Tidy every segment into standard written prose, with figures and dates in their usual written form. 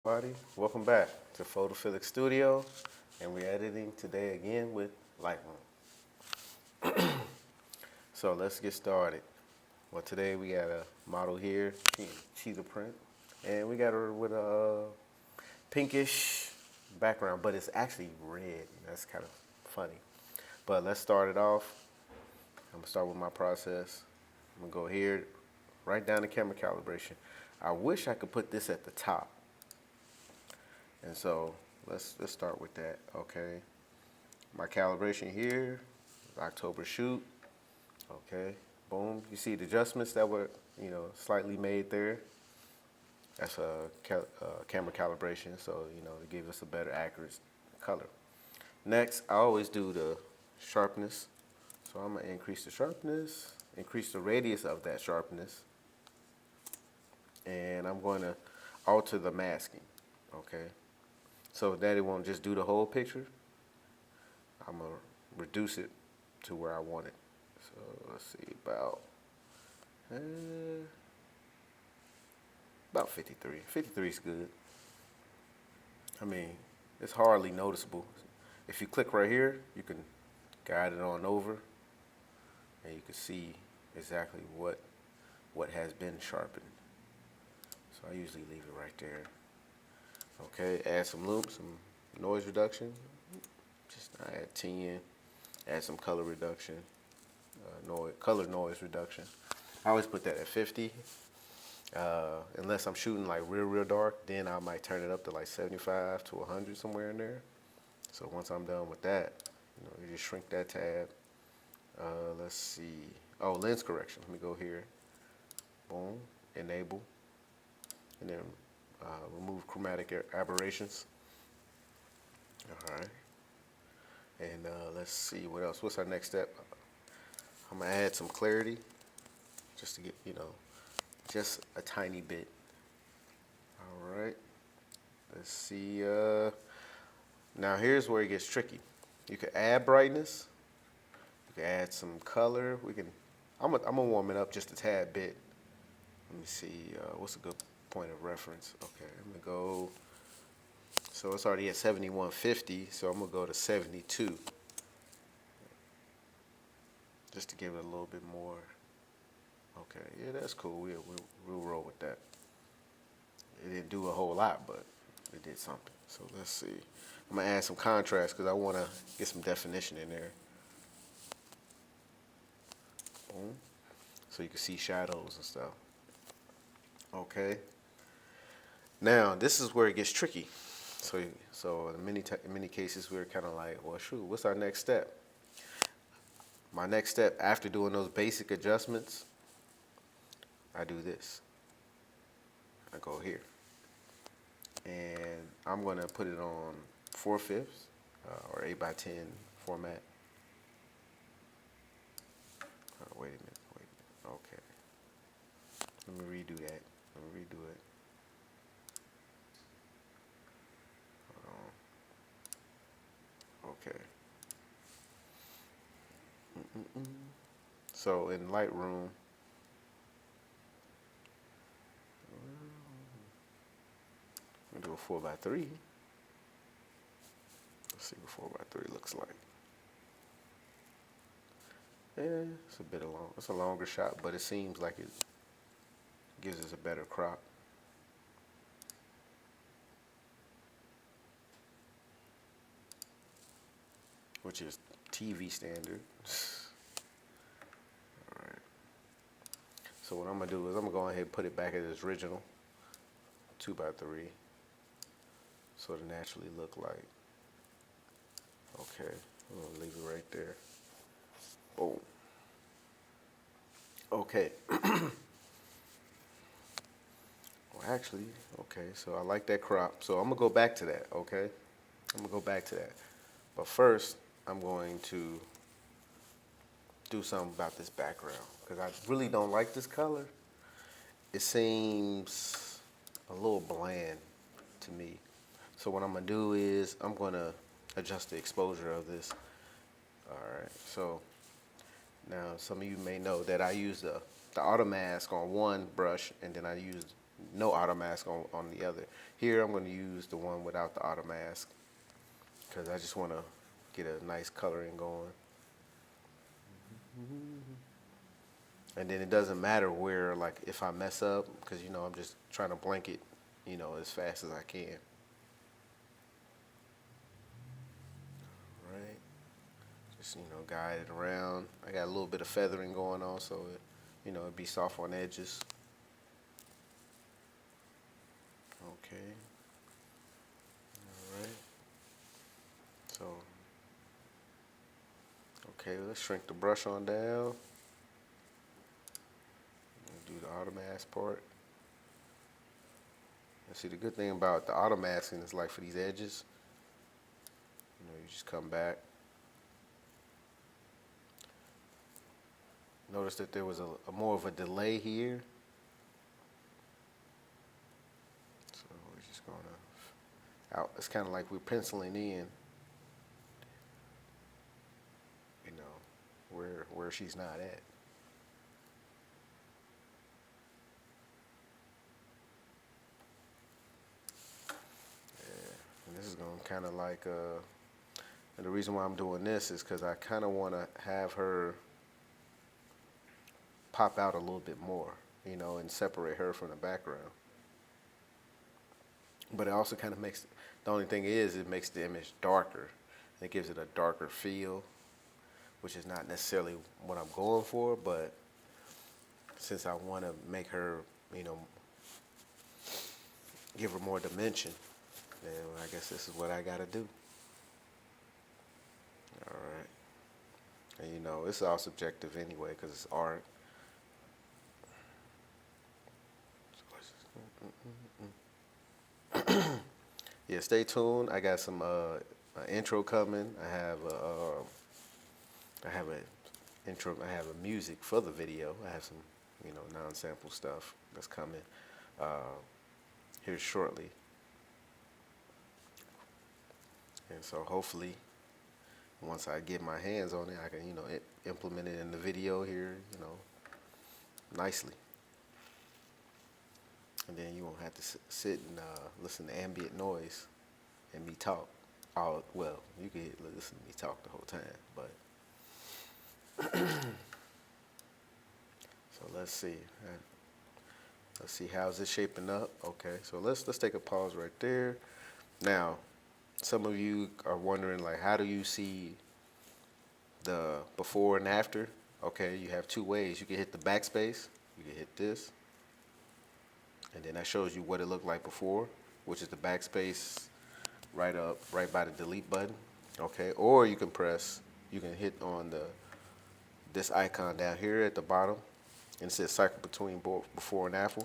Everybody, welcome back to Photophilic Studio, and we're editing today again with Lightroom. So let's get started. Well, today we got a model here, cheetah print, and we got her with a pinkish background, but it's actually red. That's kind of funny. But let's start it off. I'm gonna start with my process. I'm gonna go here, right down to camera calibration. I wish I could put this at the top. And so let's start with that. Okay, my calibration here, October shoot. Okay, boom. You see the adjustments that were slightly made there. That's a camera calibration, so to give us a better accurate color. Next, I always do the sharpness. So I'm gonna increase the sharpness, increase the radius of that sharpness, and I'm going to alter the masking. Okay. So that it won't just do the whole picture, I'm gonna reduce it to where I want it. So let's see, about 53. 53 is good. I mean, it's hardly noticeable. If you click right here, you can guide it on over, and you can see exactly what has been sharpened. So I usually leave it right there. Okay, add some loops, some noise reduction. Just add 10. Add some color reduction, color noise reduction. I always put that at 50. Unless I'm shooting like real dark, then I might turn it up to like 75 to 100, somewhere in there. So once I'm done with that, you just shrink that tab. Let's see. Oh, lens correction. Let me go here. Boom. Enable. And then remove chromatic aberrations. All right. And let's see what else. What's our next step? I'm gonna add some clarity, just to get just a tiny bit. All right. Let's see. Now here's where it gets tricky. You can add brightness. You can add some color. I'm gonna warm it up just a tad bit. Let me see. What's a good point of reference? Okay, I'm gonna go. So it's already at 7150, so I'm gonna go to 72, just to give it a little bit more. Okay, yeah, that's cool. We'll roll with that. It didn't do a whole lot, but it did something. So let's see. I'm gonna add some contrast because I want to get some definition in there. Boom. So you can see shadows and stuff. Okay. Now this is where it gets tricky. So in many cases we're kind of like, well, shoot, what's our next step? My next step after doing those basic adjustments, I do this. I go here, and I'm gonna put it on 4/5 or 8:10 format. Wait a minute. Okay. Let me redo that. Let me redo it. Okay. So in Lightroom, I'm gonna do a 4:3. Let's see what 4:3 looks like. Yeah, it's a bit long. It's a longer shot, but it seems like it gives us a better crop. Which is TV standard. All right. So what I'm gonna do is I'm gonna go ahead and put it back at its original 2:3, so it naturally look like. Okay, I'm gonna leave it right there. Boom. Okay. Well, actually, okay. So I like that crop. So I'm gonna go back to that. Okay, I'm gonna go back to that. But first, I'm going to do something about this background because I really don't like this color. It seems a little bland to me. So what I'm gonna do is I'm gonna adjust the exposure of this. All right. So now some of you may know that I use the auto mask on one brush, and then I use no auto mask on the other. Here I'm going to use the one without the auto mask because I just want to get a nice coloring going. And then it doesn't matter where, like, if I mess up, because, you know, I'm just trying to blanket, you know, as fast as I can. Right. Just, you know, guide it around. I got a little bit of feathering going on, so, you know, it'd be soft on edges. Okay. All right. So, okay, let's shrink the brush on down. Do the auto mask part. And see, the good thing about the auto masking is, like, for these edges, you know, you just come back. Notice that there was a more of a delay here. So we're just gonna it's kind of like we're penciling in, you know, where she's not at. And this is going to kind of like, and the reason why I'm doing this is because I kind of want to have her pop out a little bit more, you know, and separate her from the background. But it also kind of makes, the only thing is it makes the image darker. It gives it a darker feel, which is not necessarily what I'm going for, but since I want to make her, you know, give her more dimension, then I guess this is what I got to do. All right. And, you know, it's all subjective anyway because it's art. Yeah, stay tuned. I got some intro coming. I have a intro. I have a music for the video. I have some, you know, non-sample stuff that's coming here shortly. And so hopefully, once I get my hands on it, I can, you know, implement it in the video here, you know, nicely. And then you won't have to sit and listen to ambient noise and me talk. Well, you can listen to me talk the whole time, but so let's see. Let's see, how's it shaping up? Okay, so let's take a pause right there. Now, some of you are wondering, like, how do you see the before and after? Okay, you have two ways. You can hit the backspace. You can hit this. And then that shows you what it looked like before, which is the backspace right by the delete button. Okay, or you can hit on this icon down here at the bottom, and it says cycle between before and after.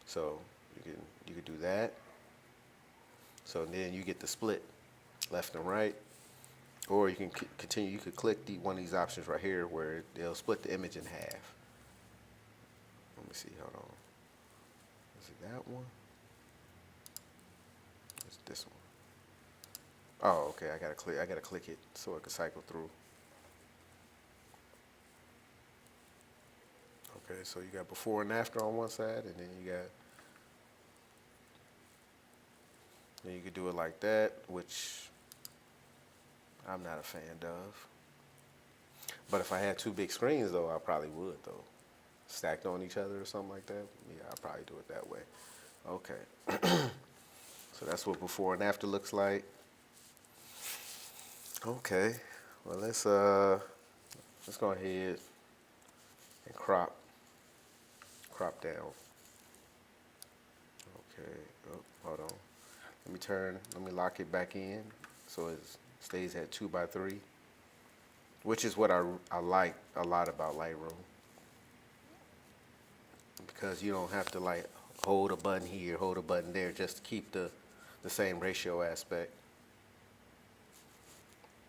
So you can do that. So then you get the split left and right, or you can continue. You could click one of these options right here where they'll split the image in half. Let me see. Hold on. Is it that one? It's this one. Oh, okay. I gotta click it so it can cycle through. Okay, so you got before and after on one side, and then you could do it like that, which I'm not a fan of. But if I had two big screens, though, I probably would, though. Stacked on each other or something like that. Yeah, I'll probably do it that way. Okay. So that's what before and after looks like. Okay. Well, let's go ahead and crop down. Okay. Oh, hold on. Let me lock it back in so it stays at 2x3, which is what I like a lot about Lightroom, because you don't have to like hold a button here, hold a button there, just to keep the same ratio aspect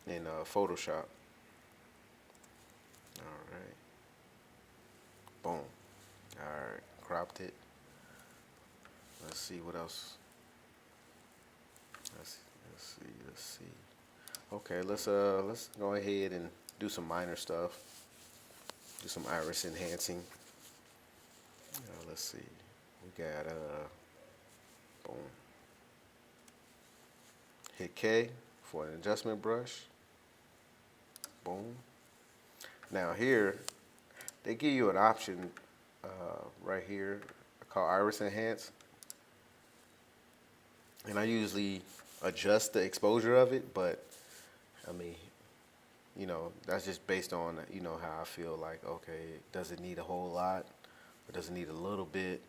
in Photoshop. All right. Boom. All right. Cropped it. Let's see what else. Let's see. Okay, let's go ahead and do some minor stuff. Do some iris enhancing. Let's see. We got boom. Hit K for an adjustment brush. Boom. Now here, they give you an option right here called Iris Enhance. And I usually adjust the exposure of it, but I mean, you know, that's just based on, you know, how I feel like, okay, does it need a whole lot or does it need a little bit,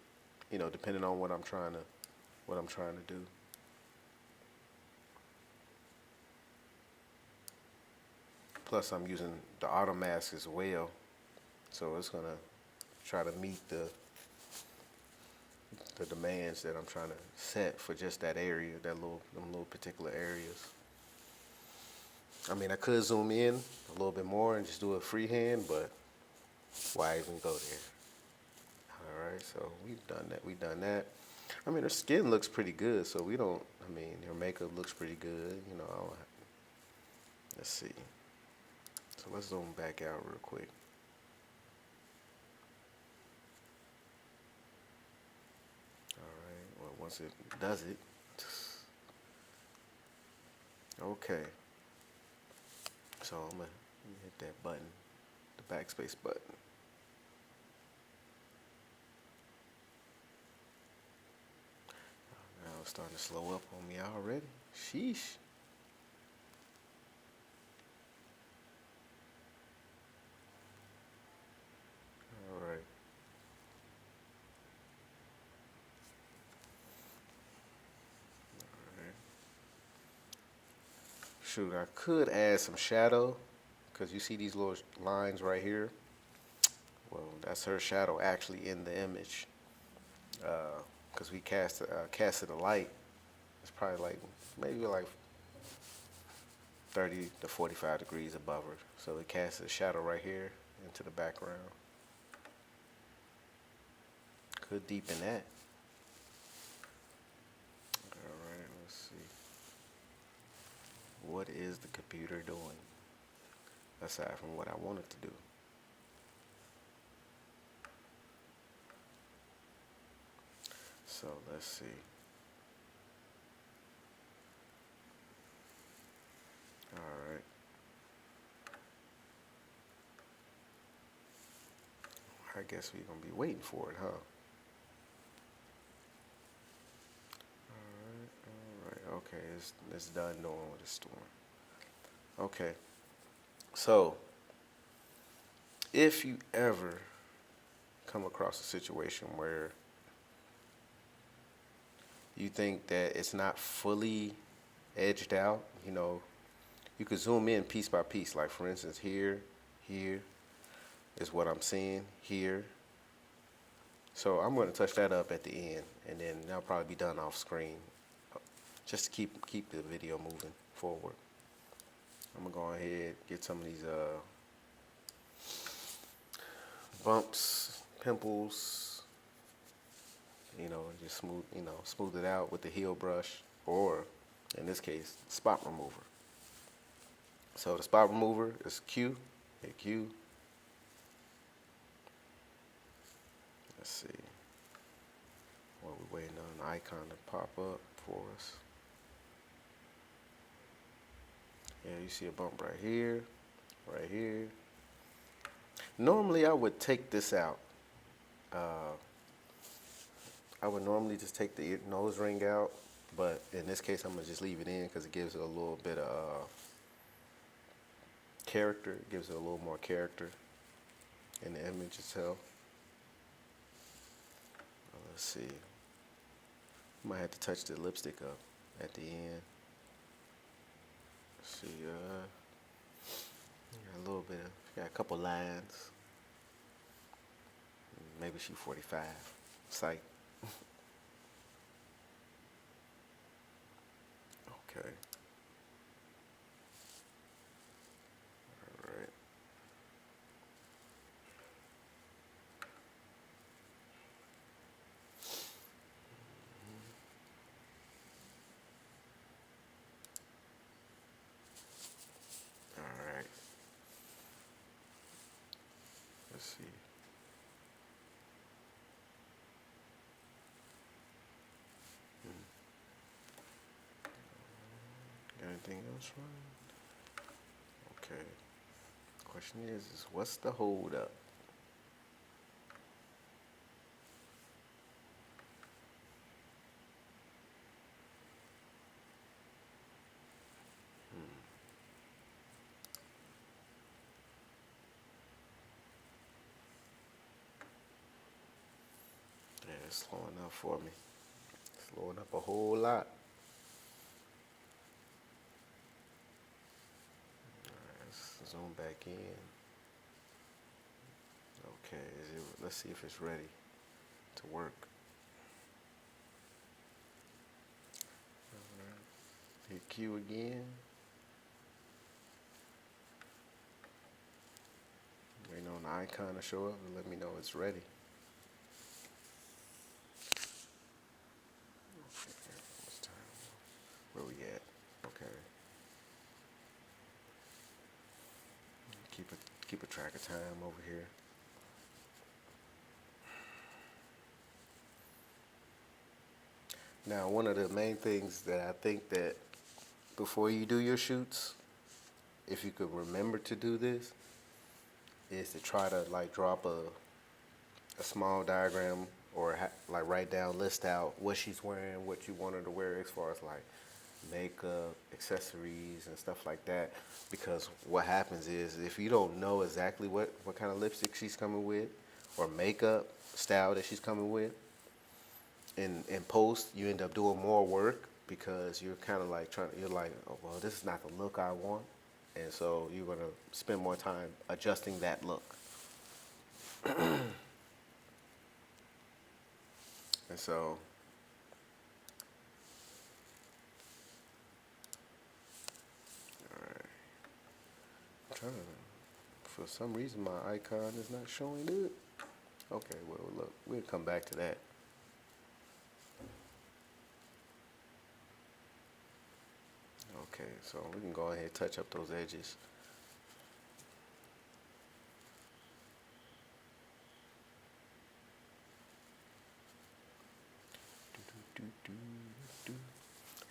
you know, depending on what I'm trying to do. Plus I'm using the auto mask as well, so it's gonna try to meet the demands that I'm trying to set for just that area, them little particular areas. I mean, I could zoom in a little bit more and just do it freehand, but why even go there? All right, so we've done that. We've done that. I mean, her skin looks pretty good, so we don't. I mean, her makeup looks pretty good. You know, let's see. So let's zoom back out real quick. All right. Well, once it does it, okay. So I'm gonna hit that button, the backspace button. Now it's starting to slow up on me already. Sheesh. All right. Shoot, I could add some shadow, because you see these little lines right here. Well, that's her shadow actually in the image, because we casted a light. It's probably like maybe like 30 to 45 degrees above her, so it casts a shadow right here into the background. Could deepen that. All right, let's see. What is the computer doing aside from what I want it to do? So let's see. All right. I guess we're gonna be waiting for it, huh? All right. Okay, it's done doing what it's doing. Okay. So, if you ever come across a situation where you think that it's not fully edged out, you know, you could zoom in piece by piece. Like for instance, here is what I'm seeing here. So I'm going to touch that up at the end, and then that'll probably be done off screen, just to keep the video moving forward. I'm gonna go ahead get some of these bumps, pimples, you know, and just smooth it out with the heel brush, or in this case, spot remover. So the spot remover is Q, hit Q. Let's see. Well, we're waiting on an icon to pop up for us. Yeah, you see a bump right here, right here. Normally, I would take this out. I would normally just take the nose ring out, but in this case, I'm gonna just leave it in because it gives it a little bit of character. It gives it a little more character in the image itself. Let's see. Might have to touch the lipstick up at the end. Let's see, got a little bit got a couple lines. Maybe she 45. Psych. Okay. All right. All right. Let's see. Anything else wrong? Okay. Question is what's the hold up? Yeah, it's slowing up for me. Slowing up a whole lot. Let's zoom back in. Okay, let's see if it's ready to work. Alright. Hit Q again. Waiting on the icon to show up and let me know it's ready. Where we at? Okay. Keep a track of time over here. Now, one of the main things that I think that before you do your shoots, if you could remember to do this, is to try to like drop a small diagram or like write down, list out what she's wearing, what you want her to wear as far as like makeup, accessories, and stuff like that. Because what happens is if you don't know exactly what kind of lipstick she's coming with or makeup style that she's coming with, in post you end up doing more work because you're kind of like you're like, oh, well, this is not the look I want, and so you're gonna spend more time adjusting that look. And so I'm trying to, for some reason my icon is not showing it. Okay, well look, we'll come back to that. Okay, so we can go ahead and touch up those edges.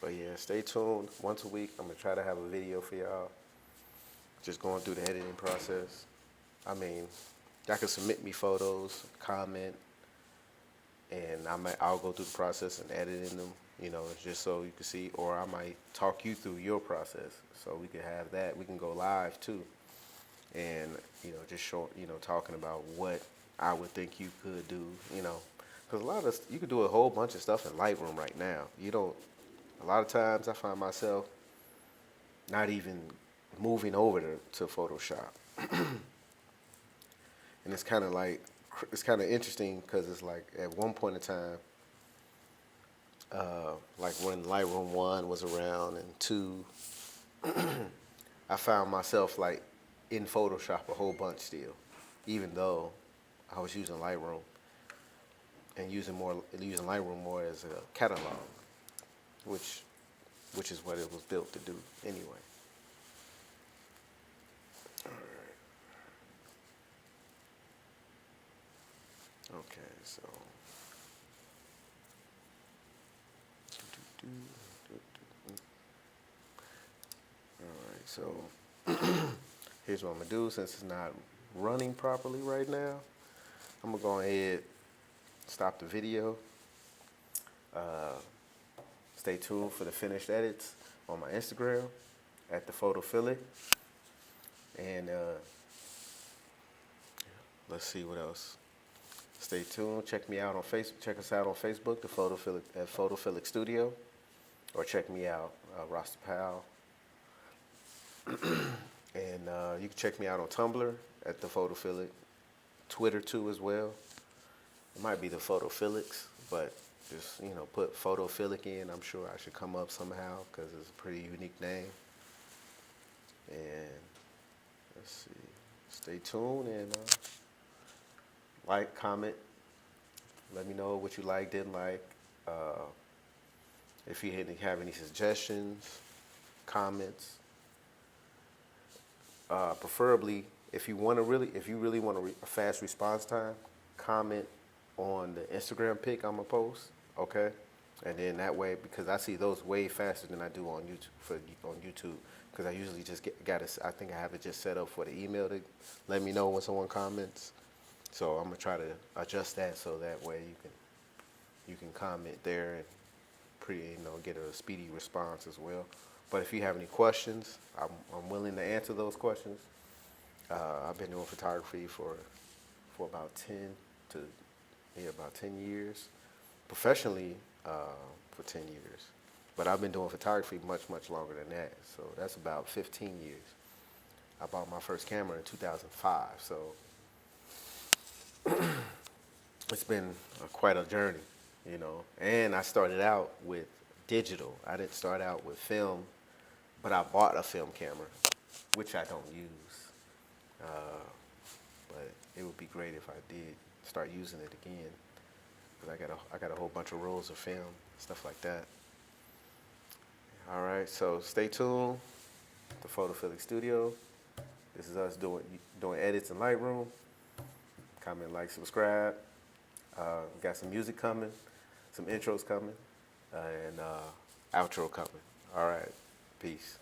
But yeah, stay tuned. Once a week, I'm gonna try to have a video for y'all. Just going through the editing process. I mean, y'all can submit me photos, comment, and I'll go through the process and edit in them, just so you can see, or I might talk you through your process so we can have that. We can go live too, and just talking about what I would think you could do, because you could do a whole bunch of stuff in Lightroom right now. A lot of times I find myself not even moving over to Photoshop. And it's kind of interesting because it's like at one point in time, like when Lightroom 1 was around and 2, I found myself like in Photoshop a whole bunch still, even though I was using Lightroom and using Lightroom more as a catalog, which is what it was built to do anyway. All right. Okay, so all right, so here's what I'm gonna do. Since it's not running properly right now, I'm gonna go ahead, stop the video. Stay tuned for the finished edits on my Instagram at thePHOTOphilic. And let's see what else. Stay tuned. Check me out on Facebook. Check us out on Facebook, at Photophilic Studio, or check me out, Rasta Pal. And you can check me out on Tumblr at thePHOTOphilic, Twitter too as well. It might be the Photophilics, but just put Photophilic in. I'm sure I should come up somehow because it's a pretty unique name. And let's see. Stay tuned and like, comment. Let me know what you like, didn't like. If you have any suggestions, comments. Preferably, if you really want a fast response time, comment on the Instagram pic I'm gonna post, okay? And then that way, because I see those way faster than I do on YouTube, because I usually just I think I have it just set up for the email to let me know when someone comments. So I'm gonna try to adjust that so that way you can comment there and get a speedy response as well. But if you have any questions, I'm willing to answer those questions. I've been doing photography for about 10 years, professionally for 10 years. But I've been doing photography much longer than that. So that's about 15 years. I bought my first camera in 2005. So it's been quite a journey, you know. And I started out with digital. I didn't start out with film, but I bought a film camera, which I don't use. But it would be great if I did start using it again, because I got a whole bunch of rolls of film, stuff like that. All right, so stay tuned. The Photophilic Studio. This is us doing edits in Lightroom. Comment, like, subscribe. We got some music coming, some intros coming, and outro coming. All right, peace.